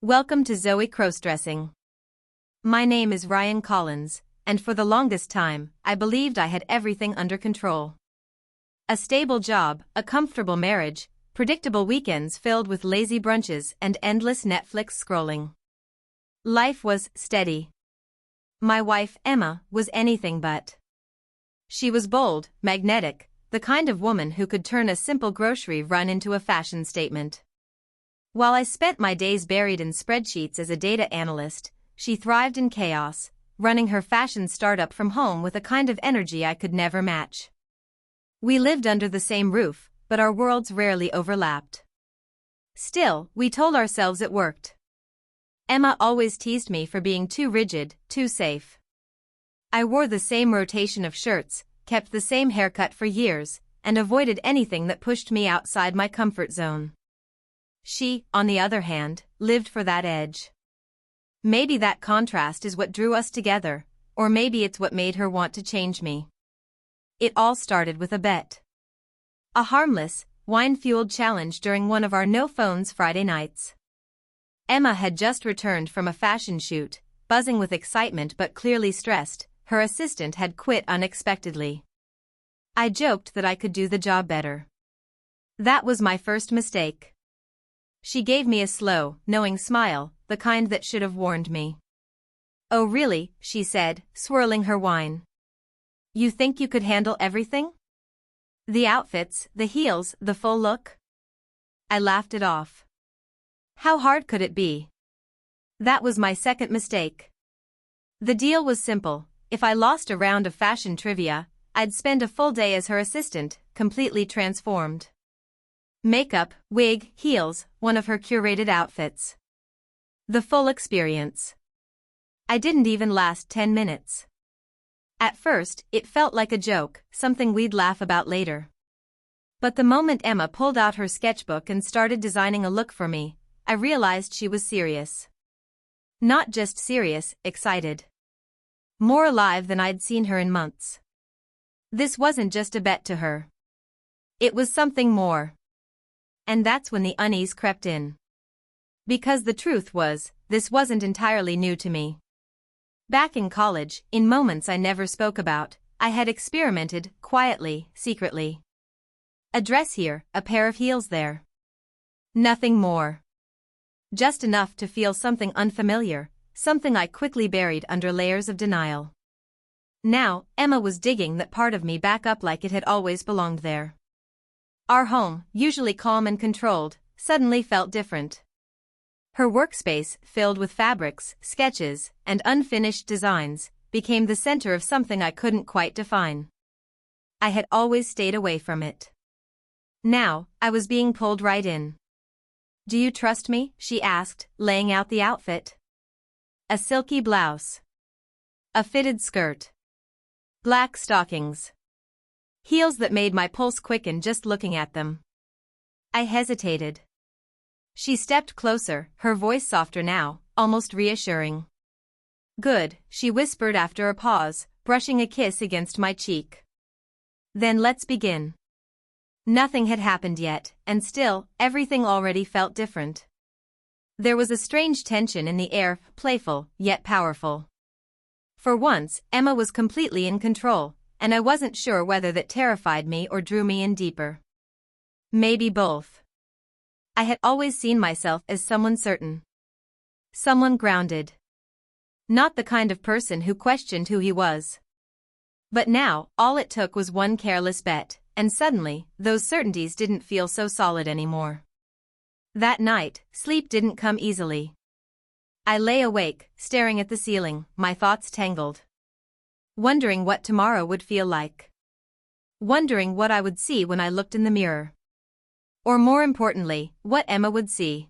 Welcome to Zoe Crossdressing. My name is Ryan Collins, and for the longest time, I believed I had everything under control. A stable job, a comfortable marriage, predictable weekends filled with lazy brunches and endless Netflix scrolling. Life was steady. My wife, Emma, was anything but. She was bold, magnetic, the kind of woman who could turn a simple grocery run into a fashion statement. While I spent my days buried in spreadsheets as a data analyst, she thrived in chaos, running her fashion startup from home with a kind of energy I could never match. We lived under the same roof, but our worlds rarely overlapped. Still, we told ourselves it worked. Emma always teased me for being too rigid, too safe. I wore the same rotation of shirts, kept the same haircut for years, and avoided anything that pushed me outside my comfort zone. She, on the other hand, lived for that edge. Maybe that contrast is what drew us together, or maybe it's what made her want to change me. It all started with a bet. A harmless, wine-fueled challenge during one of our no-phones Friday nights. Emma had just returned from a fashion shoot, buzzing with excitement but clearly stressed. Her assistant had quit unexpectedly. I joked that I could do the job better. That was my first mistake. She gave me a slow, knowing smile, the kind that should have warned me. "Oh really," she said, swirling her wine. "You think you could handle everything? The outfits, the heels, the full look?" I laughed it off. How hard could it be? That was my second mistake. The deal was simple: if I lost a round of fashion trivia, I'd spend a full day as her assistant, completely transformed. Makeup, wig, heels, one of her curated outfits. The full experience. I didn't even last 10 minutes. At first, it felt like a joke, something we'd laugh about later. But the moment Emma pulled out her sketchbook and started designing a look for me, I realized she was serious. Not just serious, excited. More alive than I'd seen her in months. This wasn't just a bet to her. It was something more. And that's when the unease crept in. Because the truth was, this wasn't entirely new to me. Back in college, in moments I never spoke about, I had experimented, quietly, secretly. A dress here, a pair of heels there. Nothing more. Just enough to feel something unfamiliar, something I quickly buried under layers of denial. Now, Emma was digging that part of me back up like it had always belonged there. Our home, usually calm and controlled, suddenly felt different. Her workspace, filled with fabrics, sketches, and unfinished designs, became the center of something I couldn't quite define. I had always stayed away from it. Now, I was being pulled right in. "Do you trust me?" she asked, laying out the outfit. A silky blouse. A fitted skirt. Black stockings. Heels that made my pulse quicken just looking at them. I hesitated. She stepped closer, her voice softer now, almost reassuring. "Good," she whispered after a pause, brushing a kiss against my cheek. "Then let's begin." Nothing had happened yet, and still, everything already felt different. There was a strange tension in the air, playful, yet powerful. For once, Emma was completely in control, and I wasn't sure whether that terrified me or drew me in deeper. Maybe both. I had always seen myself as someone certain. Someone grounded. Not the kind of person who questioned who he was. But now, all it took was one careless bet, and suddenly, those certainties didn't feel so solid anymore. That night, sleep didn't come easily. I lay awake, staring at the ceiling, my thoughts tangled. Wondering what tomorrow would feel like. Wondering what I would see when I looked in the mirror. Or more importantly, what Emma would see.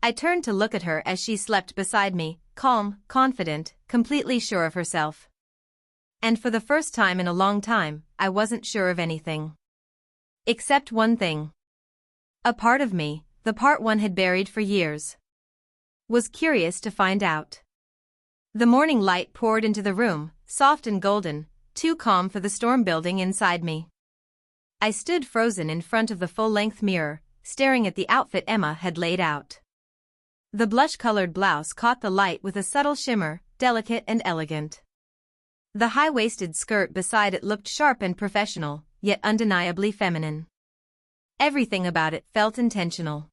I turned to look at her as she slept beside me, calm, confident, completely sure of herself. And for the first time in a long time, I wasn't sure of anything. Except one thing. A part of me, the part one had buried for years, was curious to find out. The morning light poured into the room, soft and golden, too calm for the storm building inside me. I stood frozen in front of the full-length mirror, staring at the outfit Emma had laid out. The blush-colored blouse caught the light with a subtle shimmer, delicate and elegant. The high-waisted skirt beside it looked sharp and professional, yet undeniably feminine. Everything about it felt intentional.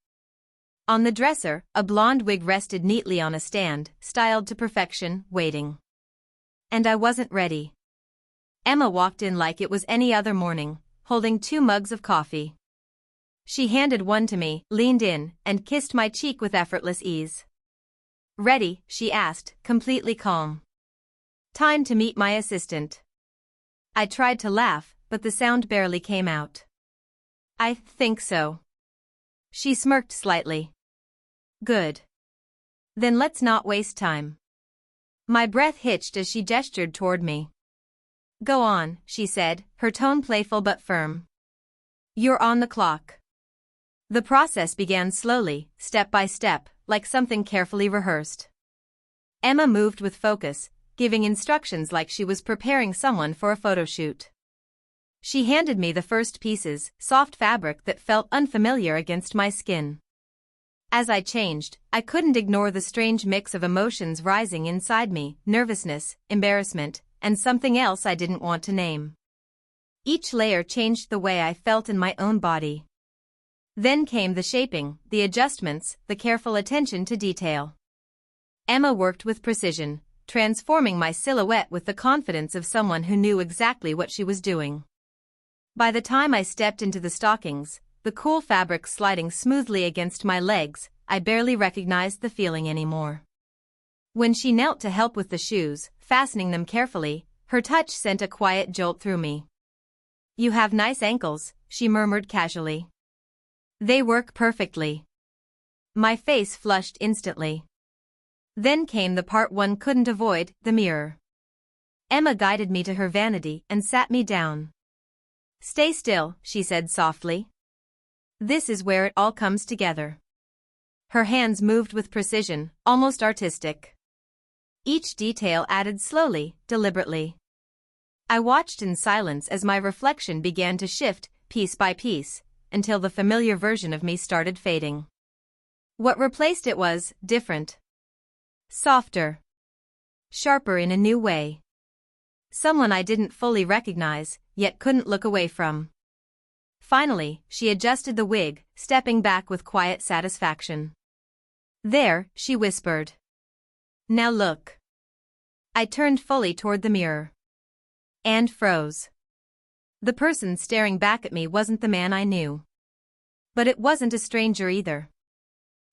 On the dresser, a blonde wig rested neatly on a stand, styled to perfection, waiting. And I wasn't ready. Emma walked in like it was any other morning, holding 2 mugs of coffee. She handed one to me, leaned in, and kissed my cheek with effortless ease. "Ready?" she asked, completely calm. "Time to meet my assistant." I tried to laugh, but the sound barely came out. "I think so." She smirked slightly. "Good. Then let's not waste time." My breath hitched as she gestured toward me. "Go on," she said, her tone playful but firm. "You're on the clock." The process began slowly, step by step, like something carefully rehearsed. Emma moved with focus, giving instructions like she was preparing someone for a photo shoot. She handed me the first pieces, soft fabric that felt unfamiliar against my skin. As I changed, I couldn't ignore the strange mix of emotions rising inside me, nervousness, embarrassment, and something else I didn't want to name. Each layer changed the way I felt in my own body. Then came the shaping, the adjustments, the careful attention to detail. Emma worked with precision, transforming my silhouette with the confidence of someone who knew exactly what she was doing. By the time I stepped into the stockings, the cool fabric sliding smoothly against my legs, I barely recognized the feeling anymore. When she knelt to help with the shoes, fastening them carefully, her touch sent a quiet jolt through me. "You have nice ankles," she murmured casually. "They work perfectly." My face flushed instantly. Then came the part one couldn't avoid, the mirror. Emma guided me to her vanity and sat me down. "Stay still," she said softly. "This is where it all comes together." Her hands moved with precision, almost artistic. Each detail added slowly, deliberately. I watched in silence as my reflection began to shift, piece by piece, until the familiar version of me started fading. What replaced it was different. Softer. Sharper in a new way. Someone I didn't fully recognize, yet couldn't look away from. Finally, she adjusted the wig, stepping back with quiet satisfaction. "There," she whispered. "Now look." I turned fully toward the mirror. And froze. The person staring back at me wasn't the man I knew. But it wasn't a stranger either.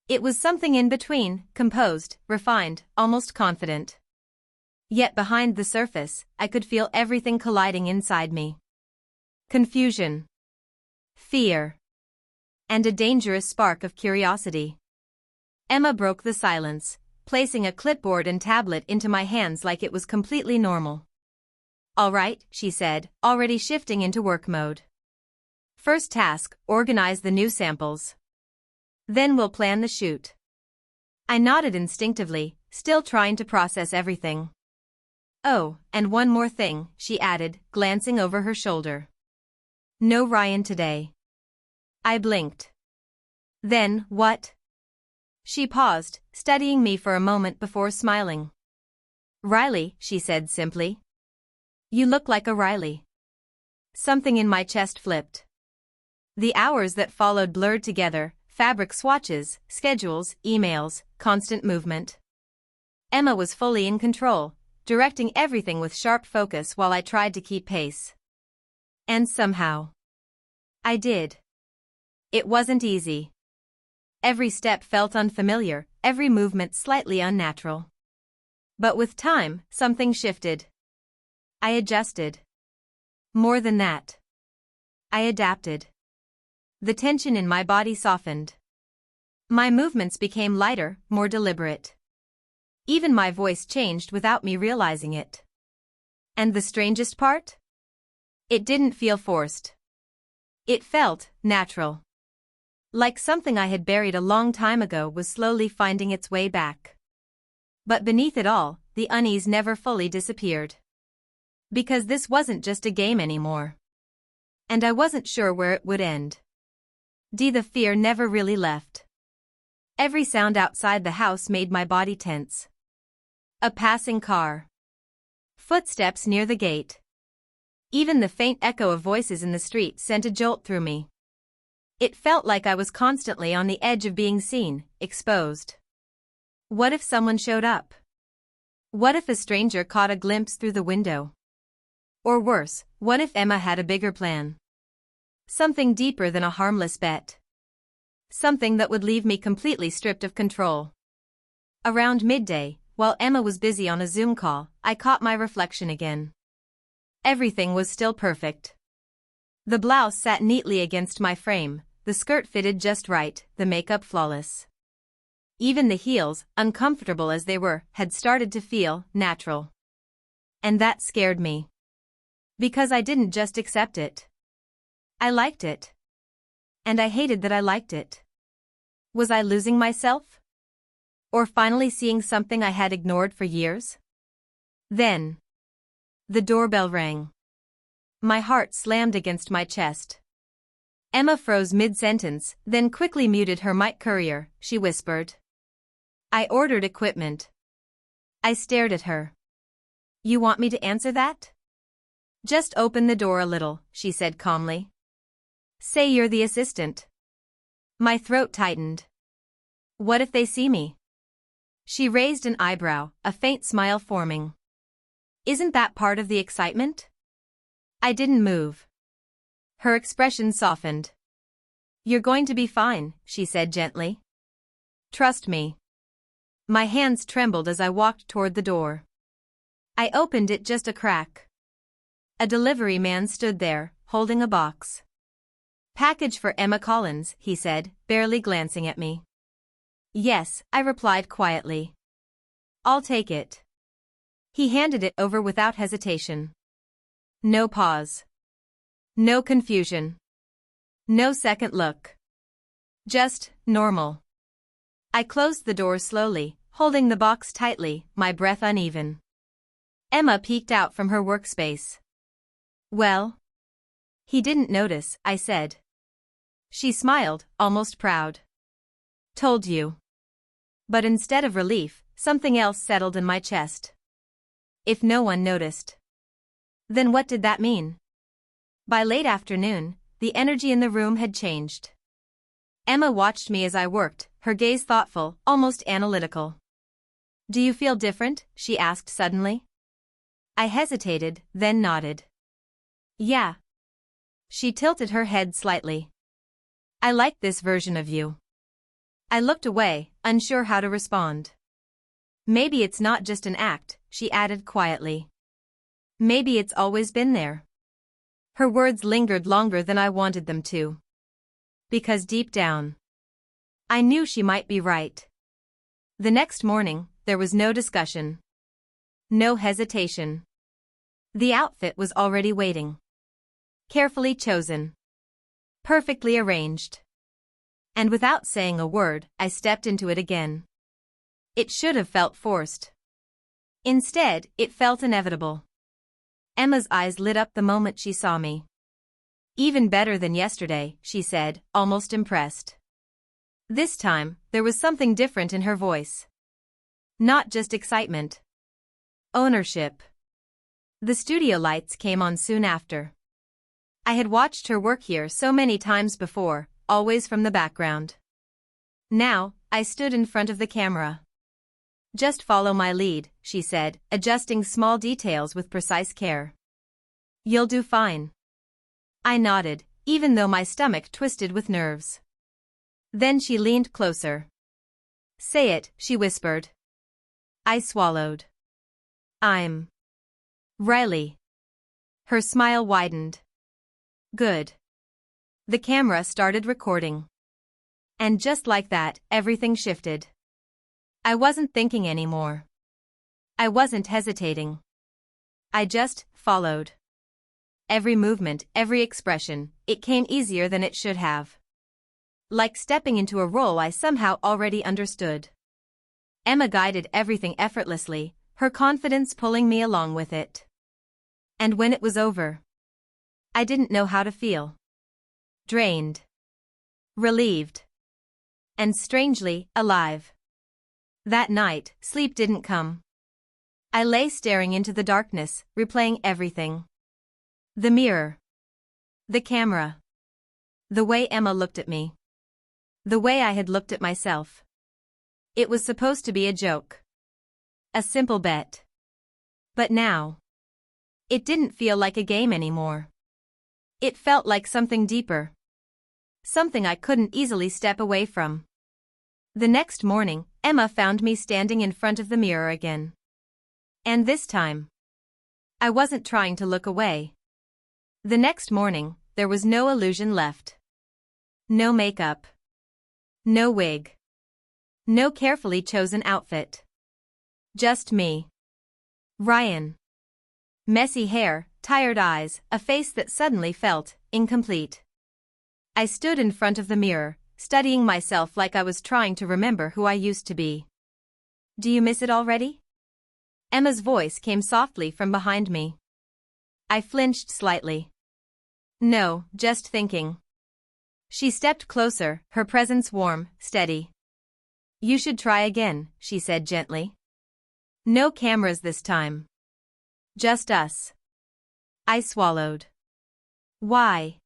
It was something in between, composed, refined, almost confident. Yet behind the surface, I could feel everything colliding inside me. Confusion. Fear. And a dangerous spark of curiosity. Emma broke the silence, placing a clipboard and tablet into my hands like it was completely normal. "All right," she said, already shifting into work mode. "First task, organize the new samples. Then we'll plan the shoot." I nodded instinctively, still trying to process everything. "Oh, and one more thing," she added, glancing over her shoulder. "No Ryan today." I blinked. "Then, what?" She paused, studying me for a moment before smiling. "Riley," she said simply. "You look like a Riley." Something in my chest flipped. The hours that followed blurred together, fabric swatches, schedules, emails, constant movement. Emma was fully in control, directing everything with sharp focus while I tried to keep pace. And somehow, I did. It wasn't easy. Every step felt unfamiliar, every movement slightly unnatural. But with time, something shifted. I adjusted. More than that, I adapted. The tension in my body softened. My movements became lighter, more deliberate. Even my voice changed without me realizing it. And the strangest part? It didn't feel forced. It felt natural. Like something I had buried a long time ago was slowly finding its way back. But beneath it all, the unease never fully disappeared. Because this wasn't just a game anymore. And I wasn't sure where it would end. The fear never really left. Every sound outside the house made my body tense. A passing car. Footsteps near the gate. Even the faint echo of voices in the street sent a jolt through me. It felt like I was constantly on the edge of being seen, exposed. What if someone showed up? What if a stranger caught a glimpse through the window? Or worse, what if Emma had a bigger plan? Something deeper than a harmless bet. Something that would leave me completely stripped of control. Around midday, while Emma was busy on a Zoom call, I caught my reflection again. Everything was still perfect. The blouse sat neatly against my frame, the skirt fitted just right, the makeup flawless. Even the heels, uncomfortable as they were, had started to feel natural. And that scared me. Because I didn't just accept it. I liked it. And I hated that I liked it. Was I losing myself? Or finally seeing something I had ignored for years? Then the doorbell rang. My heart slammed against my chest. Emma froze mid-sentence, then quickly muted her mic. Courier, she whispered. I ordered equipment. I stared at her. You want me to answer that? Just open the door a little, she said calmly. Say you're the assistant. My throat tightened. What if they see me? She raised an eyebrow, a faint smile forming. Isn't that part of the excitement? I didn't move. Her expression softened. You're going to be fine, she said gently. Trust me. My hands trembled as I walked toward the door. I opened it just a crack. A delivery man stood there, holding a box. Package for Emma Collins, he said, barely glancing at me. Yes, I replied quietly. I'll take it. He handed it over without hesitation. No pause. No confusion. No second look. Just normal. I closed the door slowly, holding the box tightly, my breath uneven. Emma peeked out from her workspace. Well? He didn't notice, I said. She smiled, almost proud. Told you. But instead of relief, something else settled in my chest. If no one noticed. Then what did that mean? By late afternoon, the energy in the room had changed. Emma watched me as I worked, her gaze thoughtful, almost analytical. Do you feel different? She asked suddenly. I hesitated, then nodded. Yeah. She tilted her head slightly. I like this version of you. I looked away, unsure how to respond. Maybe it's not just an act, she added quietly. Maybe it's always been there. Her words lingered longer than I wanted them to. Because deep down, I knew she might be right. The next morning, there was no discussion. No hesitation. The outfit was already waiting. Carefully chosen. Perfectly arranged. And without saying a word, I stepped into it again. It should have felt forced. Instead, it felt inevitable. Emma's eyes lit up the moment she saw me. Even better than yesterday, she said, almost impressed. This time, there was something different in her voice. Not just excitement. Ownership. The studio lights came on soon after. I had watched her work here so many times before, always from the background. Now, I stood in front of the camera. Just follow my lead, she said, adjusting small details with precise care. You'll do fine. I nodded, even though my stomach twisted with nerves. Then she leaned closer. Say it, she whispered. I swallowed. I'm Riley. Her smile widened. Good. The camera started recording. And just like that, everything shifted. I wasn't thinking anymore. I wasn't hesitating. I just followed. Every movement, every expression, it came easier than it should have. Like stepping into a role I somehow already understood. Emma guided everything effortlessly, her confidence pulling me along with it. And when it was over, I didn't know how to feel. Drained. Relieved. And strangely, alive. That night, sleep didn't come. I lay staring into the darkness, replaying everything. The mirror. The camera. The way Emma looked at me. The way I had looked at myself. It was supposed to be a joke. A simple bet. But now. It didn't feel like a game anymore. It felt like something deeper. Something I couldn't easily step away from. The next morning, Emma found me standing in front of the mirror again. And this time, I wasn't trying to look away. The next morning, there was no illusion left. No makeup. No wig. No carefully chosen outfit. Just me. Ryan. Messy hair, tired eyes, a face that suddenly felt incomplete. I stood in front of the mirror, studying myself like I was trying to remember who I used to be. Do you miss it already? Emma's voice came softly from behind me. I flinched slightly. No, just thinking. She stepped closer, her presence warm, steady. You should try again, she said gently. No cameras this time. Just us. I swallowed. Why?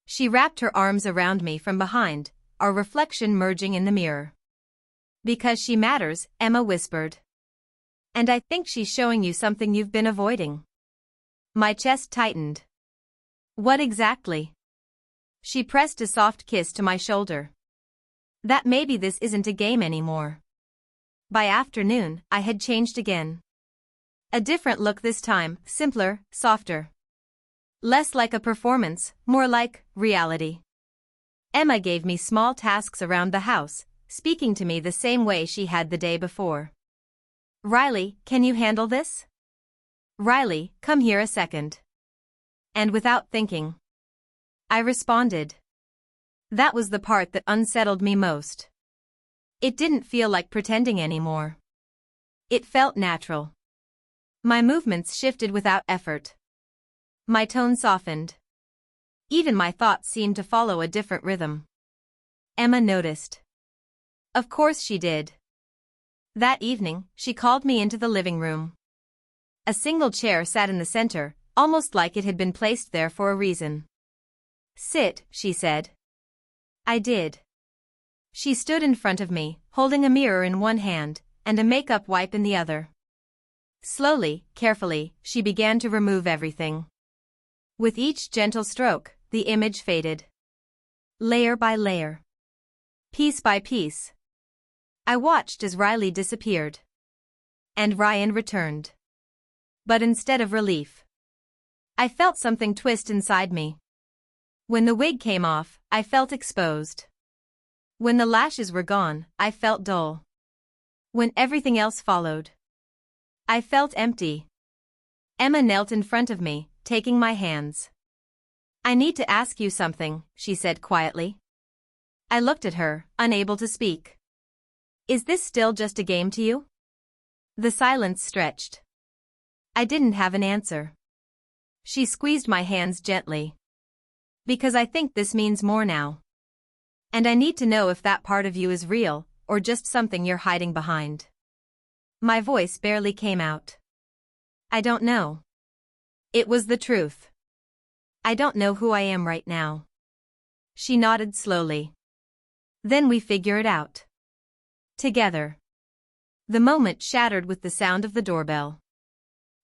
She wrapped her arms around me from behind, our reflection merging in the mirror. Because she matters, Emma whispered. And I think she's showing you something you've been avoiding. My chest tightened. What exactly? She pressed a soft kiss to my shoulder. That maybe this isn't a game anymore. By afternoon, I had changed again. A different look this time, simpler, softer. Less like a performance, more like reality. Emma gave me small tasks around the house, speaking to me the same way she had the day before. Riley, can you handle this? Riley, come here a second. And without thinking, I responded. That was the part that unsettled me most. It didn't feel like pretending anymore. It felt natural. My movements shifted without effort. My tone softened. Even my thoughts seemed to follow a different rhythm. Emma noticed. Of course she did. That evening, she called me into the living room. A single chair sat in the center, almost like it had been placed there for a reason. Sit, she said. I did. She stood in front of me, holding a mirror in one hand, and a makeup wipe in the other. Slowly, carefully, she began to remove everything. With each gentle stroke, the image faded. Layer by layer. Piece by piece. I watched as Riley disappeared. And Ryan returned. But instead of relief, I felt something twist inside me. When the wig came off, I felt exposed. When the lashes were gone, I felt dull. When everything else followed, I felt empty. Emma knelt in front of me, taking my hands. I need to ask you something, she said quietly. I looked at her, unable to speak. Is this still just a game to you? The silence stretched. I didn't have an answer. She squeezed my hands gently. Because I think this means more now. And I need to know if that part of you is real, or just something you're hiding behind. My voice barely came out. I don't know. It was the truth. I don't know who I am right now. She nodded slowly. Then we figure it out. Together. The moment shattered with the sound of the doorbell.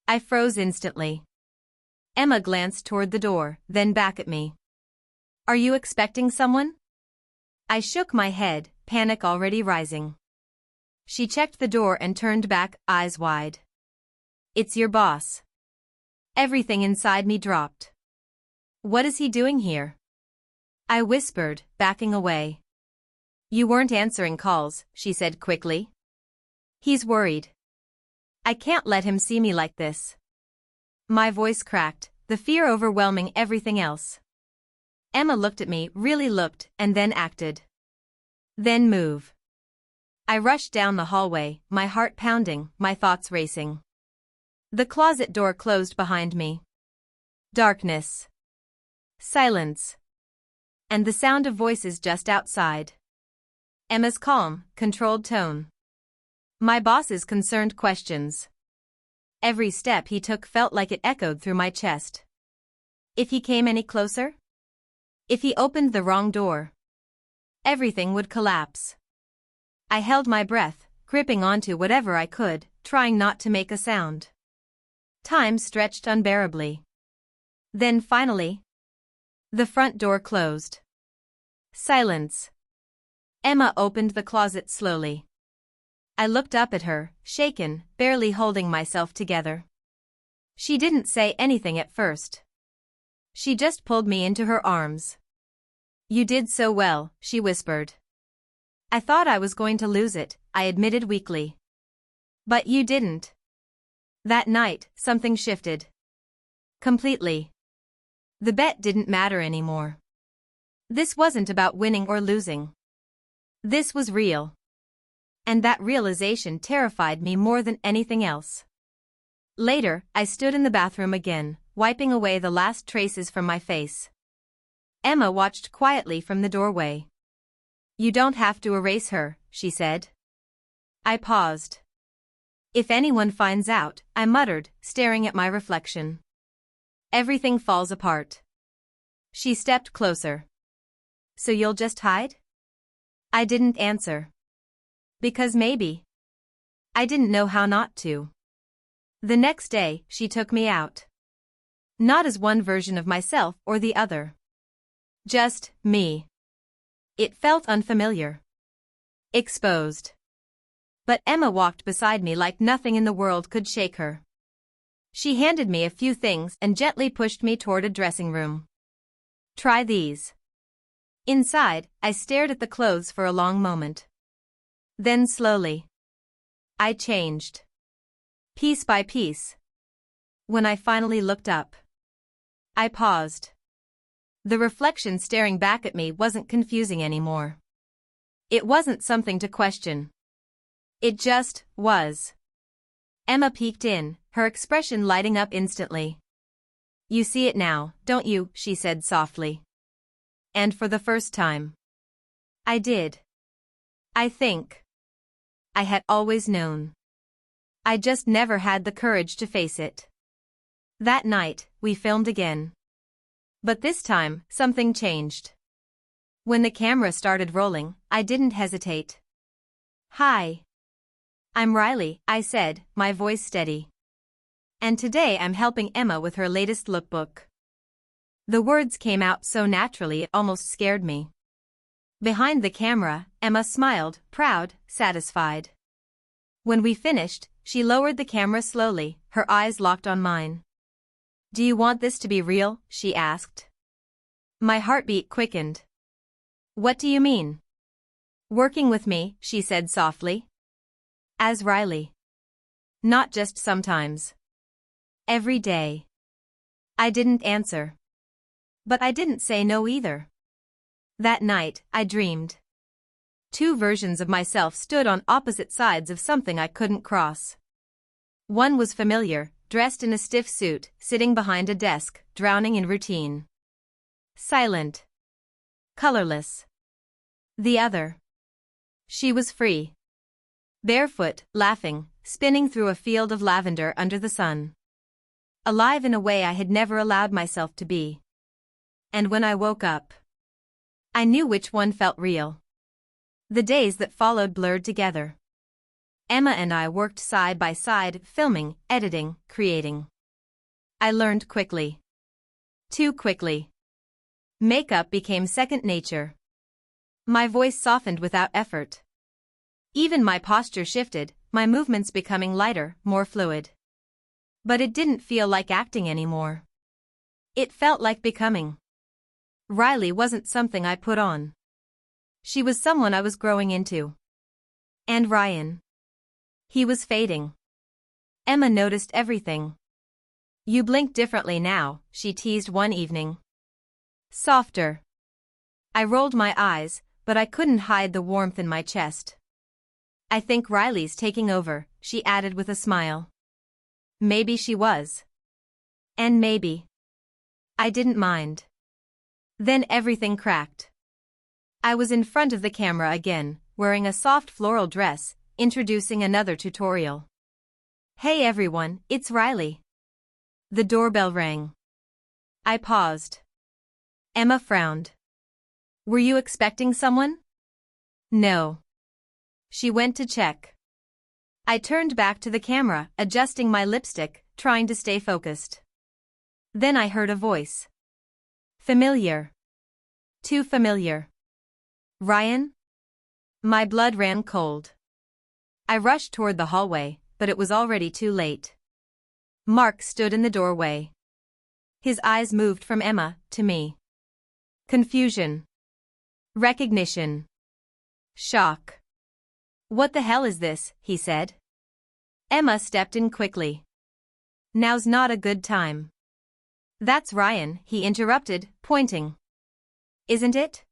I froze instantly. Emma glanced toward the door, then back at me. Are you expecting someone? I shook my head, panic already rising. She checked the door and turned back, eyes wide. It's your boss. Everything inside me dropped. What is he doing here? I whispered, backing away. You weren't answering calls, she said quickly. He's worried. I can't let him see me like this. My voice cracked, the fear overwhelming everything else. Emma looked at me, really looked, and then acted. Then move. I rushed down the hallway, my heart pounding, my thoughts racing. The closet door closed behind me. Darkness. Silence. And the sound of voices just outside. Emma's calm, controlled tone. My boss's concerned questions. Every step he took felt like it echoed through my chest. If he came any closer? If he opened the wrong door? Everything would collapse. I held my breath, gripping onto whatever I could, trying not to make a sound. Time stretched unbearably. Then finally, the front door closed. Silence. Emma opened the closet slowly. I looked up at her, shaken, barely holding myself together. She didn't say anything at first. She just pulled me into her arms. You did so well, she whispered. I thought I was going to lose it, I admitted weakly. But you didn't. That night, something shifted. Completely. The bet didn't matter anymore. This wasn't about winning or losing. This was real. And that realization terrified me more than anything else. Later, I stood in the bathroom again, wiping away the last traces from my face. Emma watched quietly from the doorway. You don't have to erase her, she said. I paused. If anyone finds out, I muttered, staring at my reflection. Everything falls apart. She stepped closer. So you'll just hide? I didn't answer. Because maybe. I didn't know how not to. The next day, she took me out. Not as one version of myself or the other. Just me. It felt unfamiliar. Exposed. But Emma walked beside me like nothing in the world could shake her. She handed me a few things and gently pushed me toward a dressing room. Try these. Inside, I stared at the clothes for a long moment. Then slowly, I changed. Piece by piece. When I finally looked up, I paused. The reflection staring back at me wasn't confusing anymore. It wasn't something to question. It just was. Emma peeked in, her expression lighting up instantly. You see it now, don't you? She said softly. And for the first time, I did. I think. I had always known. I just never had the courage to face it. That night, we filmed again. But this time, something changed. When the camera started rolling, I didn't hesitate. Hi. I'm Riley, I said, my voice steady. And today I'm helping Emma with her latest lookbook. The words came out so naturally it almost scared me. Behind the camera, Emma smiled, proud, satisfied. When we finished, she lowered the camera slowly, her eyes locked on mine. Do you want this to be real? She asked. My heartbeat quickened. What do you mean? Working with me, she said softly. As Riley. Not just sometimes. Every day. I didn't answer. But I didn't say no either. That night, I dreamed. Two versions of myself stood on opposite sides of something I couldn't cross. One was familiar, dressed in a stiff suit, sitting behind a desk, drowning in routine. Silent. Colorless. The other. She was free. Barefoot, laughing, spinning through a field of lavender under the sun. Alive in a way I had never allowed myself to be. And when I woke up, I knew which one felt real. The days that followed blurred together. Emma and I worked side by side, filming, editing, creating. I learned quickly. Too quickly. Makeup became second nature. My voice softened without effort. Even my posture shifted, my movements becoming lighter, more fluid. But it didn't feel like acting anymore. It felt like becoming. Riley wasn't something I put on. She was someone I was growing into. And Ryan. He was fading. Emma noticed everything. You blink differently now, she teased one evening. Softer. I rolled my eyes, but I couldn't hide the warmth in my chest. I think Riley's taking over, she added with a smile. Maybe she was. And maybe. I didn't mind. Then everything cracked. I was in front of the camera again, wearing a soft floral dress, introducing another tutorial. "Hey everyone, it's Riley." The doorbell rang. I paused. Emma frowned. "Were you expecting someone?" "No." She went to check. I turned back to the camera, adjusting my lipstick, trying to stay focused. Then I heard a voice. Familiar. Too familiar. "Ryan?" My blood ran cold. I rushed toward the hallway, but it was already too late. Mark stood in the doorway. His eyes moved from Emma to me. Confusion. Recognition. Shock. "What the hell is this?" he said. Emma stepped in quickly. "Now's not a good time." "That's Ryan," he interrupted, pointing. "Isn't it?"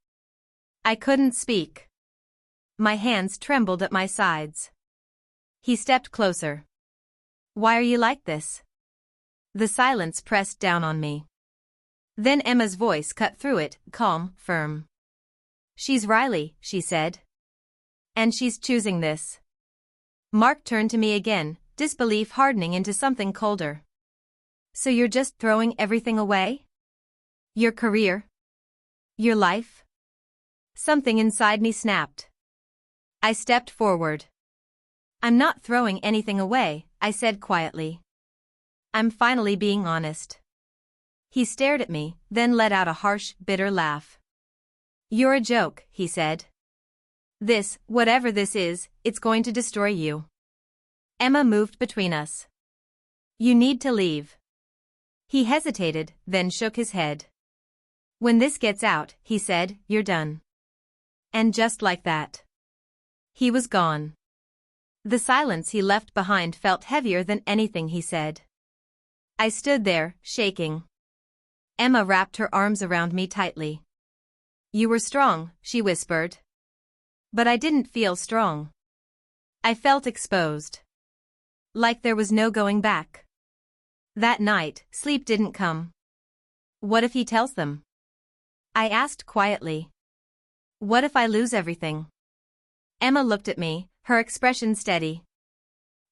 I couldn't speak. My hands trembled at my sides. He stepped closer. "Why are you like this?" The silence pressed down on me. Then Emma's voice cut through it, calm, firm. "She's Riley," she said. "And she's choosing this." Mark turned to me again, disbelief hardening into something colder. "So you're just throwing everything away? Your career? Your life?" Something inside me snapped. I stepped forward. "I'm not throwing anything away," I said quietly. "I'm finally being honest." He stared at me, then let out a harsh, bitter laugh. "You're a joke," he said. "This, whatever this is, it's going to destroy you." Emma moved between us. "You need to leave." He hesitated, then shook his head. "When this gets out," he said, "you're done." And just like that, he was gone. The silence he left behind felt heavier than anything he said. I stood there, shaking. Emma wrapped her arms around me tightly. "You were strong," she whispered. But I didn't feel strong. I felt exposed. Like there was no going back. That night, sleep didn't come. "What if he tells them?" I asked quietly. "What if I lose everything?" Emma looked at me, her expression steady.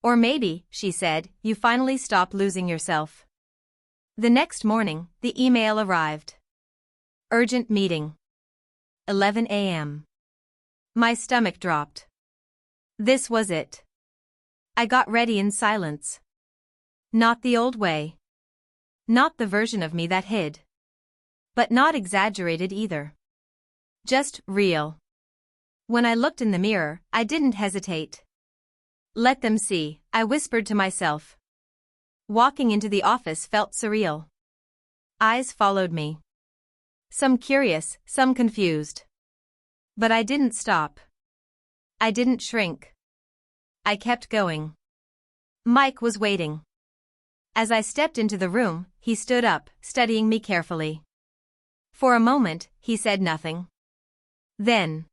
"Or maybe," she said, "you finally stop losing yourself." The next morning, the email arrived. Urgent meeting. 11 a.m. My stomach dropped. This was it. I got ready in silence. Not the old way. Not the version of me that hid. But not exaggerated either. Just real. When I looked in the mirror, I didn't hesitate. "Let them see," I whispered to myself. Walking into the office felt surreal. Eyes followed me. Some curious, some confused. But I didn't stop. I didn't shrink. I kept going. Mike was waiting. As I stepped into the room, he stood up, studying me carefully. For a moment, he said nothing. Then,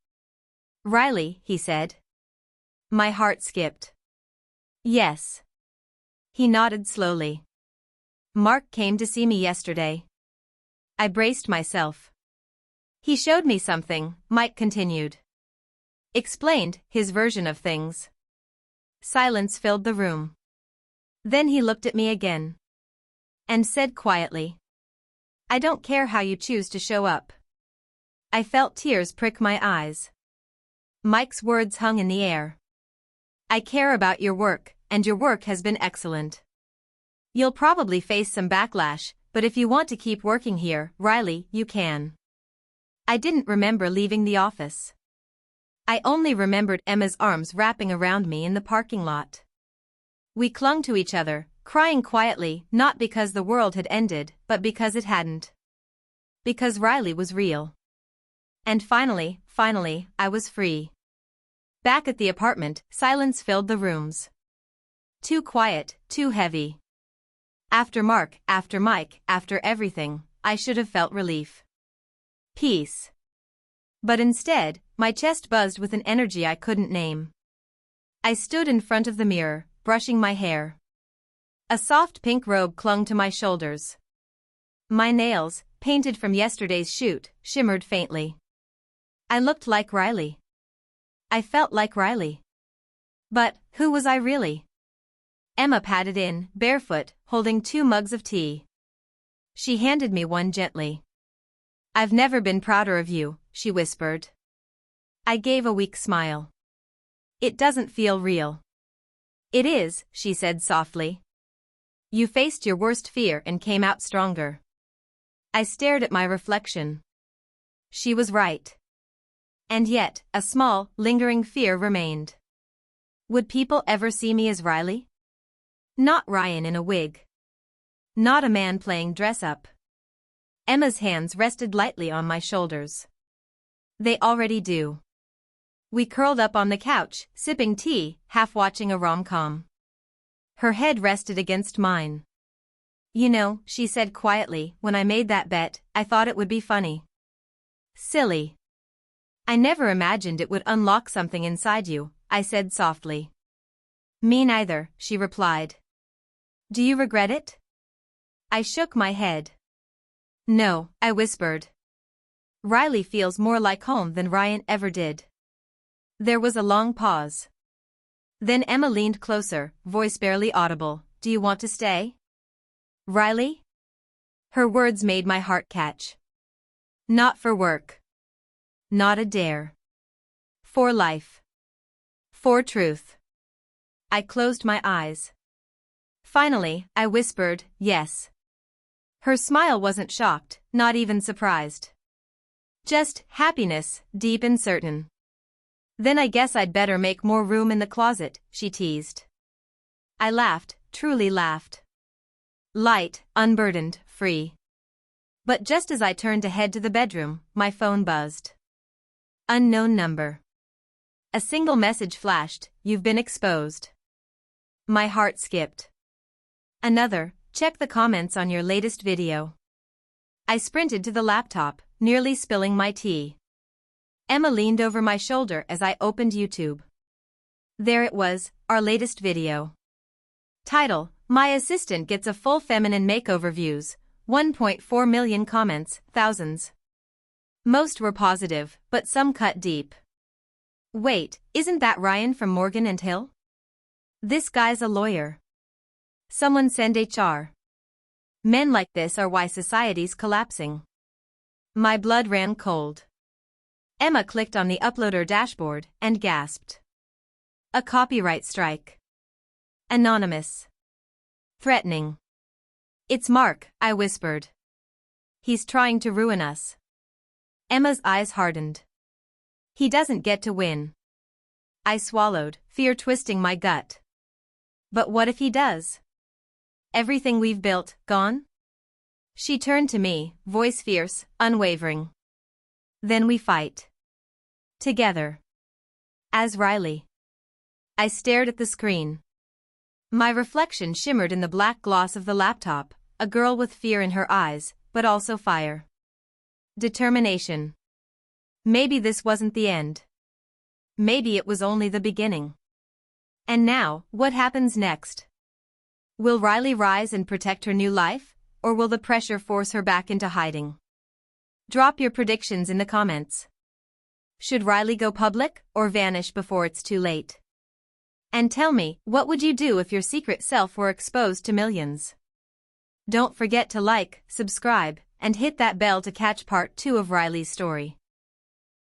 "Riley," he said. My heart skipped. "Yes." He nodded slowly. "Mark came to see me yesterday." I braced myself. "He showed me something," Mike continued. Explained his version of things. Silence filled the room. Then he looked at me again. And said quietly, "I don't care how you choose to show up." I felt tears prick my eyes. Mike's words hung in the air. "I care about your work, and your work has been excellent. You'll probably face some backlash, but if you want to keep working here, Riley, you can." I didn't remember leaving the office. I only remembered Emma's arms wrapping around me in the parking lot. We clung to each other, crying quietly, not because the world had ended, but because it hadn't. Because Riley was real. And finally, I was free. Back at the apartment, silence filled the rooms. Too quiet, too heavy. After Mark, after Mike, after everything, I should have felt relief. Peace. But instead, my chest buzzed with an energy I couldn't name. I stood in front of the mirror, brushing my hair. A soft pink robe clung to my shoulders. My nails, painted from yesterday's shoot, shimmered faintly. I looked like Riley. I felt like Riley. But, who was I really? Emma padded in, barefoot, holding 2 mugs of tea. She handed me one gently. "I've never been prouder of you," she whispered. I gave a weak smile. "It doesn't feel real." "It is," she said softly. "You faced your worst fear and came out stronger." I stared at my reflection. She was right. And yet, a small, lingering fear remained. Would people ever see me as Riley? Not Ryan in a wig. Not a man playing dress-up. Emma's hands rested lightly on my shoulders. "They already do." We curled up on the couch, sipping tea, half watching a rom-com. Her head rested against mine. "You know," she said quietly, "when I made that bet, I thought it would be funny." "Silly." "I never imagined it would unlock something inside you," I said softly. "Me neither," she replied. "Do you regret it?" I shook my head. "No," I whispered. "Riley feels more like home than Ryan ever did." There was a long pause. Then Emma leaned closer, voice barely audible. "Do you want to stay, Riley?" Her words made my heart catch. "Not for work. Not a dare. For life. For truth." I closed my eyes. Finally, I whispered, "Yes." Her smile wasn't shocked, not even surprised. Just happiness, deep and certain. "Then I guess I'd better make more room in the closet," she teased. I laughed, truly laughed. Light, unburdened, free. But just as I turned to head to the bedroom, my phone buzzed. Unknown number. A single message flashed, "You've been exposed." My heart skipped. Another, "Check the comments on your latest video." I sprinted to the laptop, nearly spilling my tea. Emma leaned over my shoulder as I opened YouTube. There it was, our latest video. Title: My assistant gets a full feminine makeover. Views: 1.4 million. Comments: thousands. Most were positive, but some cut deep. "Wait, isn't that Ryan from Morgan & Hill? This guy's a lawyer. Someone send HR. Men like this are why society's collapsing." My blood ran cold. Emma clicked on the uploader dashboard and gasped. A copyright strike. Anonymous. Threatening. "It's Mark," I whispered. "He's trying to ruin us." Emma's eyes hardened. "He doesn't get to win." I swallowed, fear twisting my gut. "But what if he does? Everything we've built, gone?" She turned to me, voice fierce, unwavering. "Then we fight. Together. As Riley." I stared at the screen. My reflection shimmered in the black gloss of the laptop, a girl with fear in her eyes, but also fire. Determination. Maybe this wasn't the end. Maybe it was only the beginning. And now, what happens next? Will Riley rise and protect her new life, or will the pressure force her back into hiding? Drop your predictions in the comments. Should Riley go public, or vanish before it's too late? And tell me, what would you do if your secret self were exposed to millions? Don't forget to like, subscribe, and hit that bell to catch part 2 of Riley's story.